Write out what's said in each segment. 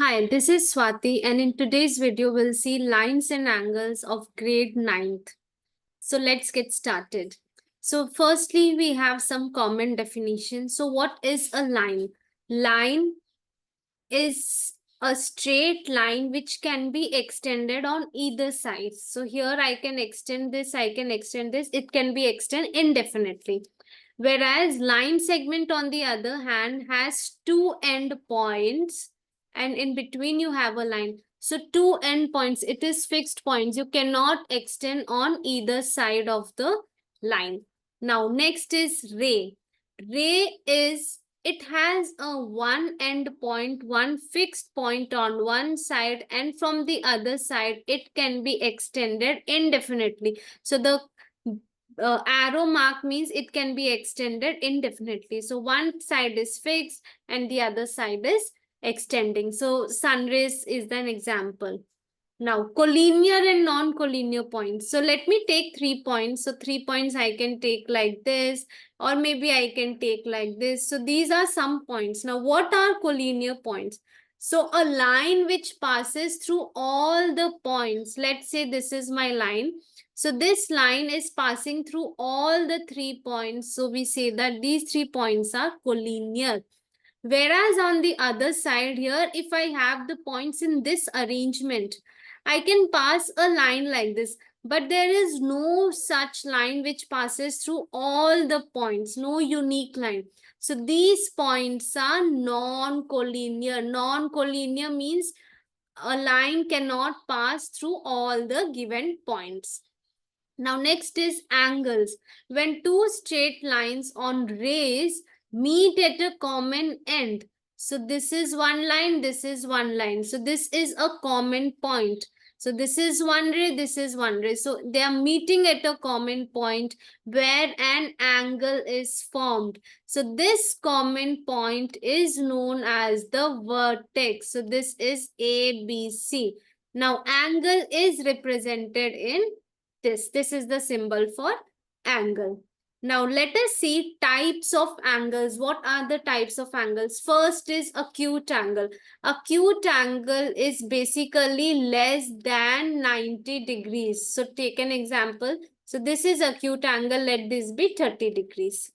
Hi, this is Swati, and in today's video, we'll see lines and angles of grade 9th. So let's get started. So, firstly, we have some common definition. So, what is a line? Line is a straight line which can be extended on either side. So, here I can extend this, I can extend this, it can be extended indefinitely. Whereas line segment, on the other hand, has two end points, and in between you have a line. So two end points, it is fixed points. You cannot extend on either side of the line. Now, next is ray. Ray is, it has a one end point, one fixed point on one side, and from the other side, it can be extended indefinitely. So the arrow mark means it can be extended indefinitely. So one side is fixed and the other side is extending. So sun rays is an example. Now, collinear and non-collinear points. So let me take 3 points. So 3 points I can take like this, or maybe I can take like this. So these are some points. Now, what are collinear points? So a line which passes through all the points. Let's say this is my line. So this line is passing through all the 3 points. So we say that these 3 points are collinear. Whereas on the other side here, if I have the points in this arrangement, I can pass a line like this. But there is no such line which passes through all the points, no unique line. So these points are non-collinear. Non-collinear means a line cannot pass through all the given points. Now, next is angles. When two straight lines on rays meet at a common end. So, this is one line, this is one line. So, this is a common point. So, this is one ray, this is one ray. So, they are meeting at a common point where an angle is formed. So, this common point is known as the vertex. So, this is ABC. Now, angle is represented in this is the symbol for angle. Now let us see types of angles. What are the types of angles? First is acute angle. Acute angle is basically less than 90 degrees. So take an example. So this is acute angle. Let this be 30 degrees.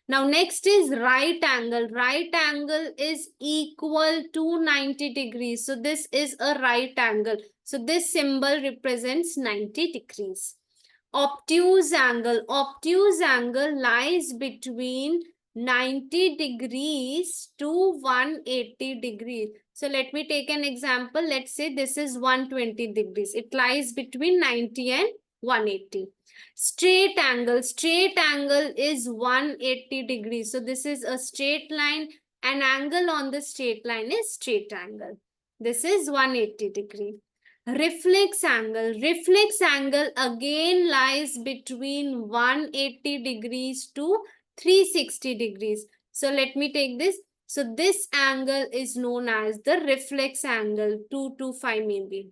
Now next is right angle. Right angle is equal to 90 degrees. So this is a right angle. So this symbol represents 90 degrees. Obtuse angle. Obtuse angle lies between 90 degrees to 180 degrees. So let me take an example. Let's say this is 120 degrees. It lies between 90 and 180. Straight angle. Straight angle is 180 degrees. So this is a straight line. An angle on the straight line is straight angle. This is 180 degree. Reflex angle. Reflex angle again lies between 180 degrees to 360 degrees. So let me take this. So this angle is known as the reflex angle, 225 maybe.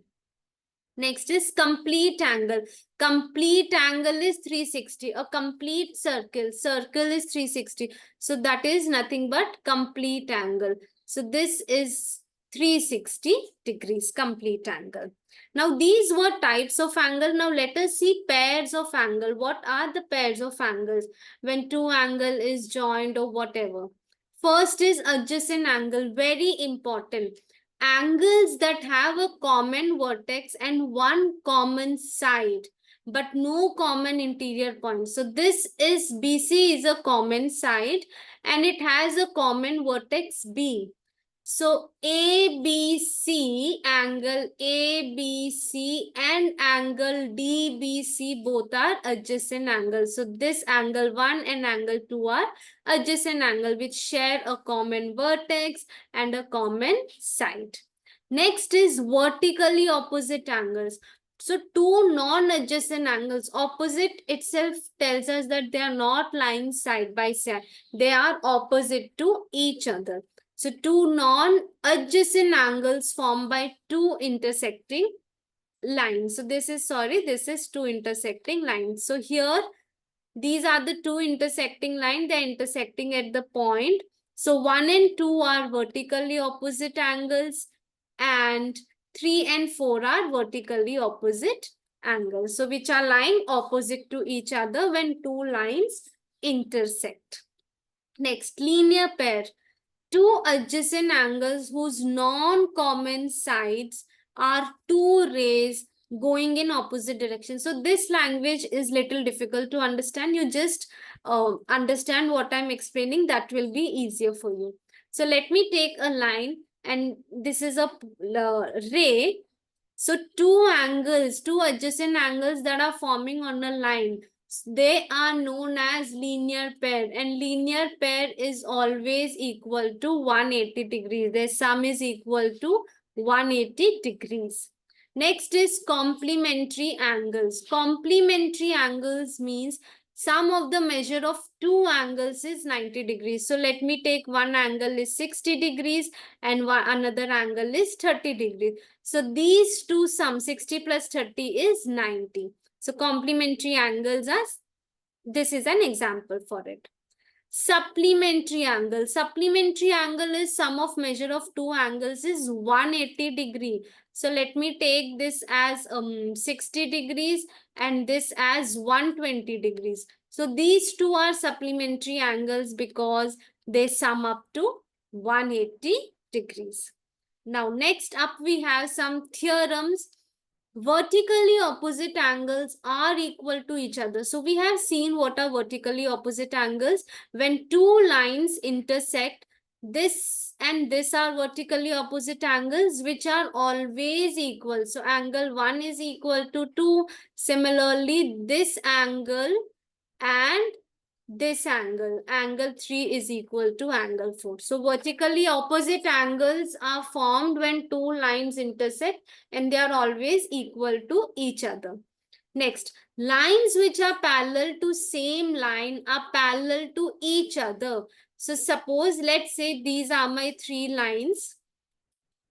Next is complete angle. Complete angle is 360. A complete circle. Circle is 360. So that is nothing but complete angle. So this is 360 degrees complete angle. Now these were types of angle. Now let us see pairs of angle. What are the pairs of angles when two angle is joined or whatever? First is adjacent angle. Very important. Angles that have a common vertex and one common side but no common interior point. So this is BC is a common side and it has a common vertex B. So ABC, angle ABC and angle DBC both are adjacent angles. So this angle 1 and angle 2 are adjacent angle which share a common vertex and a common side. Next is vertically opposite angles. So two non-adjacent angles, opposite itself tells us that they are not lying side by side. They are opposite to each other. So two non-adjacent angles formed by two intersecting lines. So this is two intersecting lines. So here, these are the two intersecting lines. They are intersecting at the point. So 1 and 2 are vertically opposite angles. and 3 and 4 are vertically opposite angles. So which are lying opposite to each other when two lines intersect. Next, linear pair. Two adjacent angles whose non-common sides are two rays going in opposite directions. So this language is little difficult to understand. You just understand what I'm explaining. That will be easier for you. So let me take a line, and this is a ray. So two adjacent angles that are forming on a line, they are known as linear pair, and linear pair is always equal to 180 degrees. Their sum is equal to 180 degrees. Next is complementary angles. Complementary angles means sum of the measure of two angles is 90 degrees. So let me take one angle is 60 degrees and another angle is 30 degrees. So these two sum 60 plus 30 is 90. So complementary angles are, this is an example for it. Supplementary angle. Supplementary angle is sum of measure of two angles is 180 degree. So let me take this as 60 degrees and this as 120 degrees. So these two are supplementary angles because they sum up to 180 degrees. Now next up we have some theorems. Vertically opposite angles are equal to each other. So we have seen what are vertically opposite angles. When two lines intersect, this and this are vertically opposite angles which are always equal. So angle 1 is equal to 2. Similarly, this angle and this angle, angle 3 is equal to angle 4. So vertically opposite angles are formed when two lines intersect and they are always equal to each other. Next, lines which are parallel to same line are parallel to each other. So suppose, let's say these are my three lines,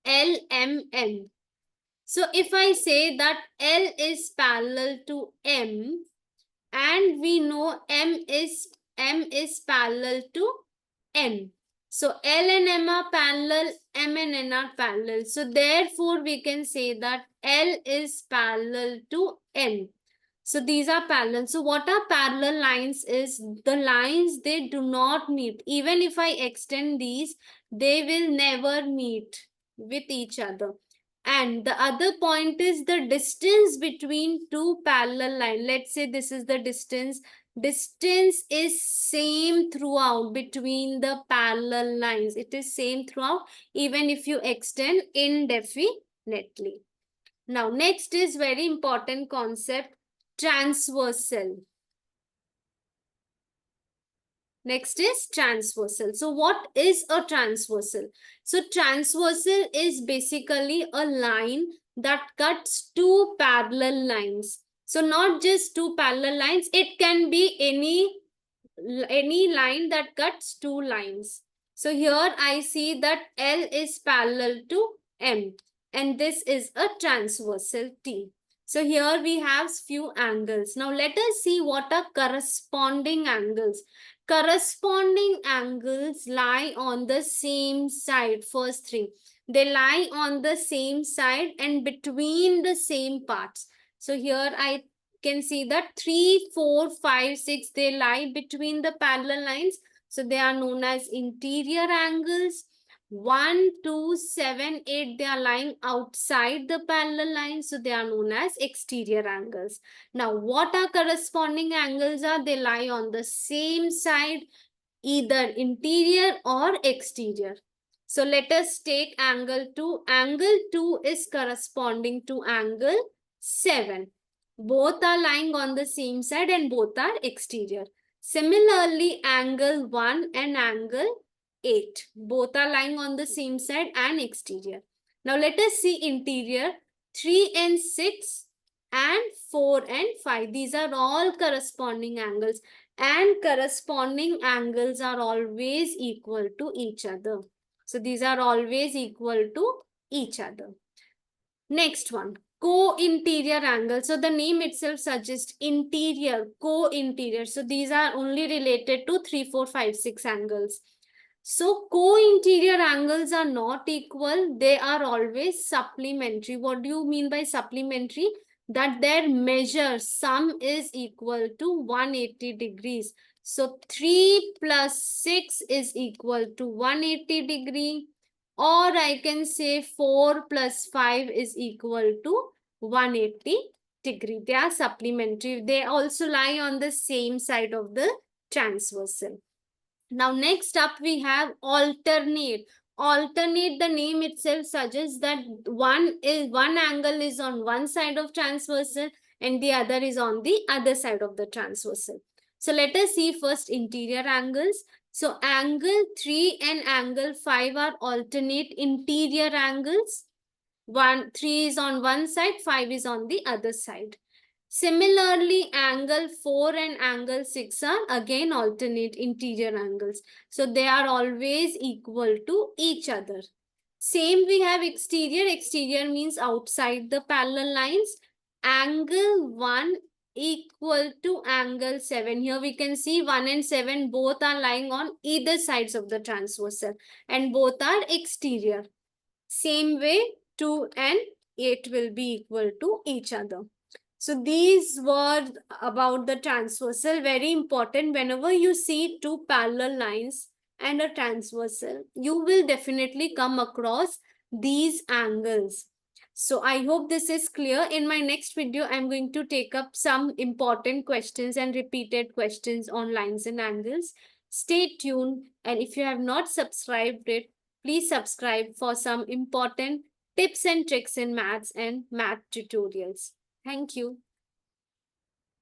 L, M, N. So if I say that L is parallel to M, and we know M is parallel to N. So L and M are parallel, M and N are parallel. So therefore we can say that L is parallel to N. So these are parallel. So what are parallel lines is the lines they do not meet. Even if I extend these, they will never meet with each other. And the other point is the distance between two parallel lines. Let's say this is the distance. Distance is same throughout between the parallel lines. It is same throughout even if you extend indefinitely. Now next is very important concept, transversal. Next is transversal. So what is a transversal? So transversal is basically a line that cuts two parallel lines. So not just two parallel lines, it can be any line that cuts two lines. So here I see that L is parallel to M and this is a transversal T. So here we have few angles. Now let us see what are corresponding angles. Corresponding angles lie on the same side. First three, they lie on the same side and between the same parts. So here I can see that 3, 4, 5, 6, they lie between the parallel lines. So they are known as interior angles. 1, 2, 7, 8, they are lying outside the parallel lines. So they are known as exterior angles. Now, what are corresponding angles are? They lie on the same side, either interior or exterior. So let us take angle 2. Angle 2 is corresponding to angle 7. Both are lying on the same side and both are exterior. Similarly, angle 1 and angle 8. Both are lying on the same side and exterior. Now let us see interior. 3 and 6 and 4 and 5. These are all corresponding angles and corresponding angles are always equal to each other. So these are always equal to each other. Next one, co-interior angle. So the name itself suggests interior, co-interior. So these are only related to 3, 4, 5, 6 angles. So co-interior angles are not equal. They are always supplementary. What do you mean by supplementary? That their measure sum is equal to 180 degrees. So 3 plus 6 is equal to 180 degree. Or I can say 4 plus 5 is equal to 180 degree. They are supplementary. They also lie on the same side of the transversal. Now, next up, we have alternate. Alternate, the name itself suggests that one angle is on one side of transversal and the other is on the other side of the transversal. So let us see first interior angles. So angle 3 and angle 5 are alternate interior angles. 3 is on one side, 5 is on the other side. Similarly, angle 4 and angle 6 are again alternate interior angles. So they are always equal to each other. Same we have exterior. Exterior means outside the parallel lines. Angle 1 equal to angle 7. Here we can see 1 and 7 both are lying on either sides of the transversal and both are exterior. Same way 2 and 8 will be equal to each other. So these were about the transversal. Very important. Whenever you see two parallel lines and a transversal, you will definitely come across these angles. So I hope this is clear. In my next video, I'm going to take up some important questions and repeated questions on lines and angles. Stay tuned. And if you have not subscribed it, please subscribe for some important tips and tricks in maths and math tutorials. Thank you.